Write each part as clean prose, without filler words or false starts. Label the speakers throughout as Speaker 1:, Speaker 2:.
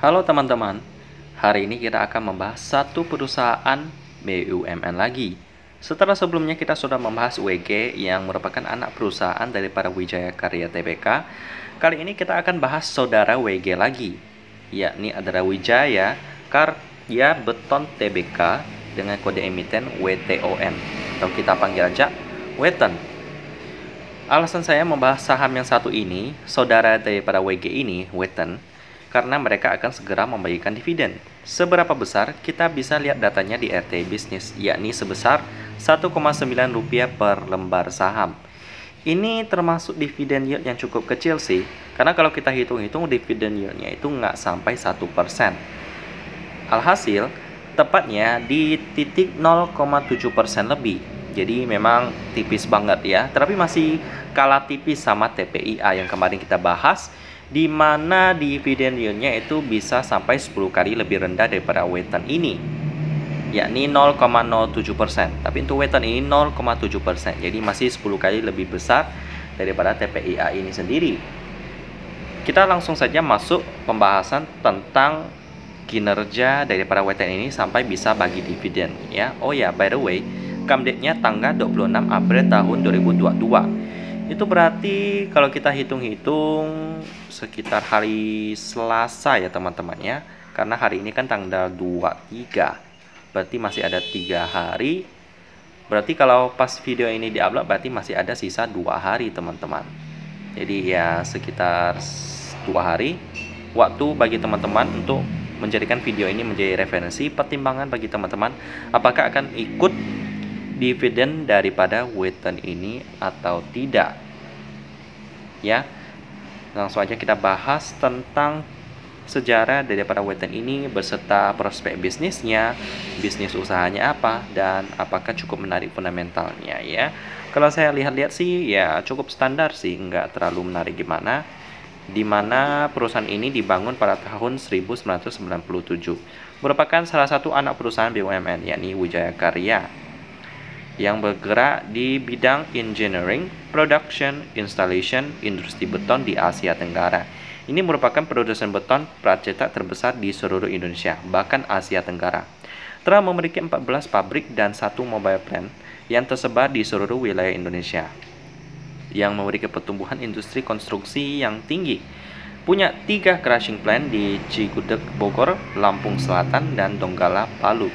Speaker 1: Halo teman-teman, hari ini kita akan membahas satu perusahaan BUMN lagi. Setelah sebelumnya kita sudah membahas WG yang merupakan anak perusahaan daripada Wijaya Karya Tbk. Kali ini kita akan bahas saudara WG lagi, yakni adalah Wijaya Karya Beton Tbk dengan kode emiten WTON, atau kita panggil aja Weton. Alasan saya membahas saham yang satu ini, saudara daripada WG ini, Weton, karena mereka akan segera membagikan dividen. Seberapa besar? Kita bisa lihat datanya di RT Bisnis, yakni sebesar Rp1,9 per lembar saham. Ini termasuk dividen yield yang cukup kecil sih, karena kalau kita hitung-hitung dividen yieldnya itu nggak sampai 1%. Alhasil, tepatnya di titik 0,7% lebih. Jadi memang tipis banget ya, tapi masih kalah tipis sama TPIA yang kemarin kita bahas, di mana dividen yieldnya itu bisa sampai 10 kali lebih rendah daripada Weton ini, yakni 0,07%. Tapi untuk Weton ini 0,7%, jadi masih 10 kali lebih besar daripada TPIA ini sendiri. Kita langsung saja masuk pembahasan tentang kinerja daripada Weton ini sampai bisa bagi dividen ya. Oh ya, by the way, come date-nya tanggal 26 April tahun 2022. Itu berarti kalau kita hitung-hitung sekitar hari Selasa ya teman-teman ya. Karena hari ini kan tanggal 23. Berarti masih ada 3 hari. Berarti kalau pas video ini di-upload berarti masih ada sisa 2 hari teman-teman. Jadi ya sekitar 2 hari waktu bagi teman-teman untuk menjadikan video ini menjadi referensi pertimbangan bagi teman-teman apakah akan ikut dividen daripada Weton ini atau tidak ya. Langsung aja kita bahas tentang sejarah daripada Weton ini beserta prospek bisnisnya, bisnis usahanya apa, dan apakah cukup menarik fundamentalnya ya. Kalau saya lihat-lihat sih ya cukup standar sih, nggak terlalu menarik gimana. Dimana perusahaan ini dibangun pada tahun 1997, merupakan salah satu anak perusahaan BUMN yakni Wijaya Karya yang bergerak di bidang engineering, production, installation, industri beton di Asia Tenggara. Ini merupakan produsen beton pracetak terbesar di seluruh Indonesia, bahkan Asia Tenggara. Telah memiliki 14 pabrik dan 1 mobile plant yang tersebar di seluruh wilayah Indonesia, yang memiliki pertumbuhan industri konstruksi yang tinggi. Punya 3 crushing plant di Cigudeg, Bogor, Lampung Selatan, dan Donggala, Palu.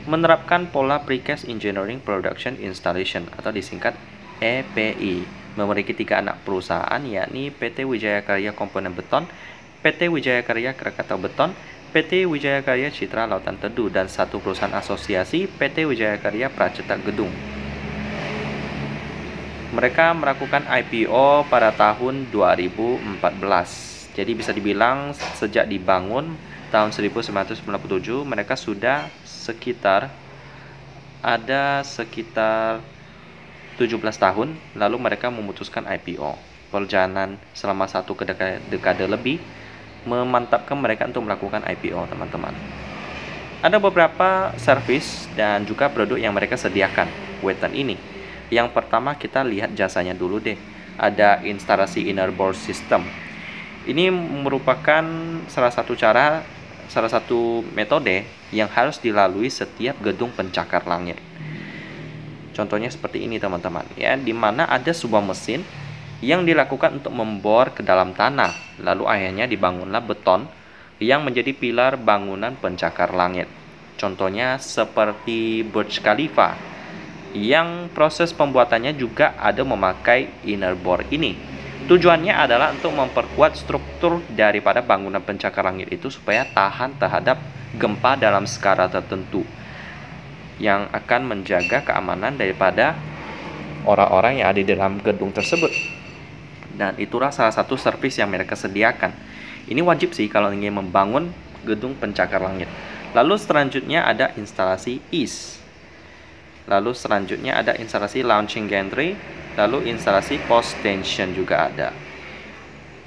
Speaker 1: Menerapkan pola Precast Engineering Production Installation atau disingkat EPI. Memiliki 3 anak perusahaan yakni PT Wijaya Karya Komponen Beton, PT Wijaya Karya Krakatau Beton, PT Wijaya Karya Citra Lautan Teduh, dan 1 perusahaan asosiasi PT Wijaya Karya Pracetak Gedung. Mereka melakukan IPO pada tahun 2014. Jadi bisa dibilang sejak dibangun tahun 1997 mereka sudah sekitar 17 tahun lalu mereka memutuskan IPO. Perjalanan selama 1 dekade lebih memantapkan mereka untuk melakukan IPO teman-teman. Ada beberapa servis dan juga produk yang mereka sediakan Weton ini. Yang pertama kita lihat jasanya dulu deh. Ada instalasi inner bore system. Ini merupakan salah satu metode yang harus dilalui setiap gedung pencakar langit. Contohnya seperti ini teman-teman ya, di mana ada sebuah mesin yang dilakukan untuk membor ke dalam tanah, lalu akhirnya dibangunlah beton yang menjadi pilar bangunan pencakar langit. Contohnya seperti Burj Khalifa, yang proses pembuatannya juga ada memakai inner bore ini. Tujuannya adalah untuk memperkuat struktur daripada bangunan pencakar langit itu supaya tahan terhadap gempa dalam skala tertentu, yang akan menjaga keamanan daripada orang-orang yang ada di dalam gedung tersebut. Dan itulah salah satu servis yang mereka sediakan. Ini wajib sih kalau ingin membangun gedung pencakar langit. Lalu selanjutnya ada instalasi east. Lalu selanjutnya ada instalasi launching gantry, lalu instalasi post tension juga ada.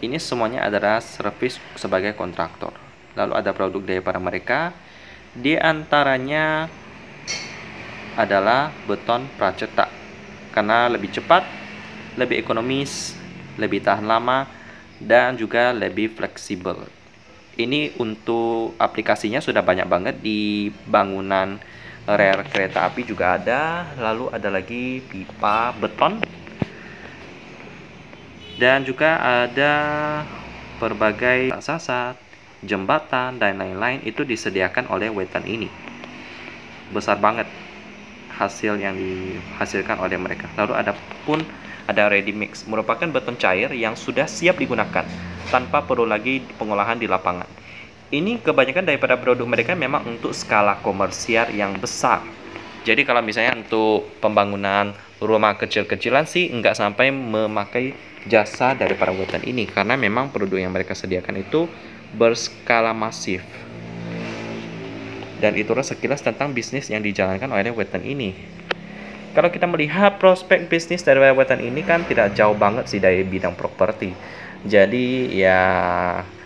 Speaker 1: Ini semuanya adalah servis sebagai kontraktor. Lalu ada produk daripada mereka, di antaranya adalah beton pracetak, karena lebih cepat, lebih ekonomis, lebih tahan lama, dan juga lebih fleksibel. Ini untuk aplikasinya sudah banyak banget di bangunan rel kereta api juga ada. Lalu ada lagi pipa beton. Dan juga ada berbagai sasat, jembatan, dan lain-lain itu disediakan oleh Weton ini. Besar banget hasil yang dihasilkan oleh mereka. Lalu ada ready mix, merupakan beton cair yang sudah siap digunakan tanpa perlu lagi pengolahan di lapangan. Ini kebanyakan daripada produk mereka memang untuk skala komersial yang besar. Jadi kalau misalnya untuk pembangunan rumah kecil-kecilan sih nggak sampai memakai jasa daripada Weton ini, karena memang produk yang mereka sediakan itu berskala masif. Dan itulah sekilas tentang bisnis yang dijalankan oleh Weton ini. Kalau kita melihat prospek bisnis dari Weton ini kan tidak jauh banget sih dari bidang properti. Jadi ya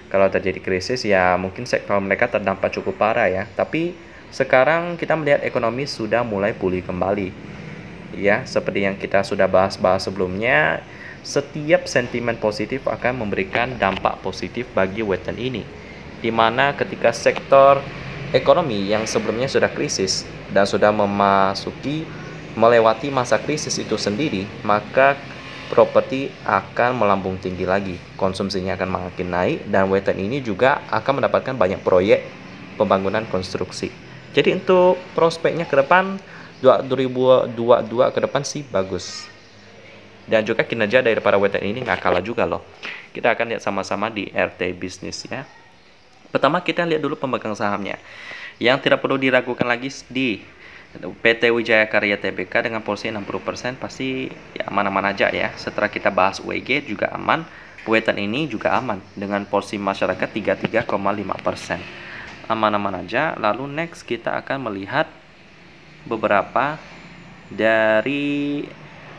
Speaker 1: kalau terjadi krisis ya mungkin sektor mereka terdampak cukup parah ya. Tapi sekarang kita melihat ekonomi sudah mulai pulih kembali. Ya, seperti yang kita sudah bahas sebelumnya, setiap sentimen positif akan memberikan dampak positif bagi Weton ini. Dimana ketika sektor ekonomi yang sebelumnya sudah krisis dan sudah melewati masa krisis itu sendiri, maka properti akan melambung tinggi lagi, konsumsinya akan makin naik, dan Weton ini juga akan mendapatkan banyak proyek pembangunan konstruksi. Jadi untuk prospeknya ke depan 2022 ke depan sih bagus. Dan juga kinerja daripada Weton ini nggak kalah juga loh. Kita akan lihat sama-sama di RT Bisnis ya. Pertama kita lihat dulu pemegang sahamnya. Yang tidak perlu diragukan lagi di PT Wijaya Karya Tbk dengan porsi 60% pasti ya aman-aman aja ya. Setelah kita bahas UEG juga aman, Weton ini juga aman dengan porsi masyarakat 33,5%. Aman-aman aja. Lalu next kita akan melihat beberapa dari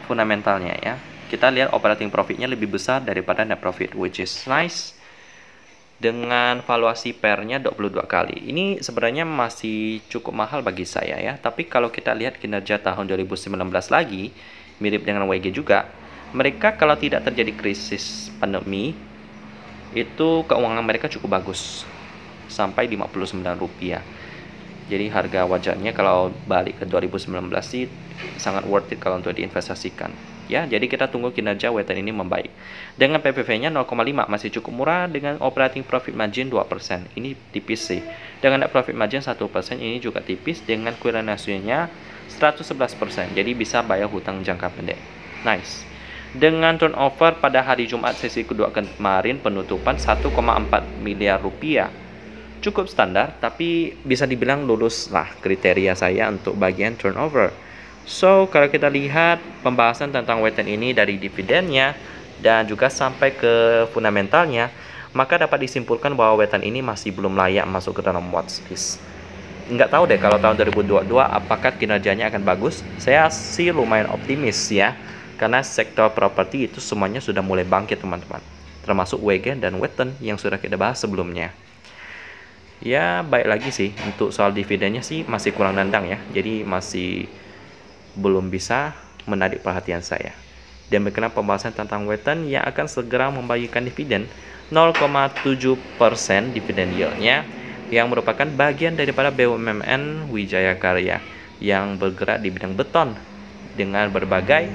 Speaker 1: fundamentalnya ya. Kita lihat operating profitnya lebih besar daripada net profit, which is nice. Dengan valuasi PER-nya 22 kali. Ini sebenarnya masih cukup mahal bagi saya ya. Tapi kalau kita lihat kinerja tahun 2019 lagi, mirip dengan WG juga, mereka kalau tidak terjadi krisis pandemi, itu keuangan mereka cukup bagus. Sampai Rp59. Jadi harga wajarnya kalau balik ke 2019 sih sangat worth it kalau untuk diinvestasikan. Ya, jadi kita tunggu kinerja Weton ini membaik. Dengan PPV-nya 0,5 masih cukup murah, dengan operating profit margin 2%. Ini tipis sih. Dengan net profit margin 1% ini juga tipis, dengan current ratio-nya 111%. Jadi bisa bayar hutang jangka pendek. Nice. Dengan turnover pada hari Jumat sesi kedua kemarin penutupan 1,4 miliar rupiah. Cukup standar, tapi bisa dibilang lulus lah kriteria saya untuk bagian turnover. So, kalau kita lihat pembahasan tentang Weton ini dari dividennya dan juga sampai ke fundamentalnya, maka dapat disimpulkan bahwa Weton ini masih belum layak masuk ke dalam watchlist. Nggak tahu deh kalau tahun 2022 apakah kinerjanya akan bagus. Saya sih lumayan optimis ya, karena sektor properti itu semuanya sudah mulai bangkit teman-teman, termasuk WG dan Weton yang sudah kita bahas sebelumnya. Ya, baik lagi sih untuk soal dividennya sih masih kurang nendang ya. Jadi masih belum bisa menarik perhatian saya. Demikian pembahasan tentang Weton yang akan segera membagikan dividen 0,7% dividen yield-nya yang merupakan bagian daripada BUMN Wijaya Karya yang bergerak di bidang beton dengan berbagai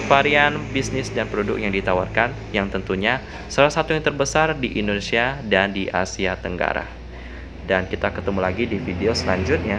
Speaker 1: varian bisnis dan produk yang ditawarkan, yang tentunya salah satu yang terbesar di Indonesia dan di Asia Tenggara. Dan kita ketemu lagi di video selanjutnya.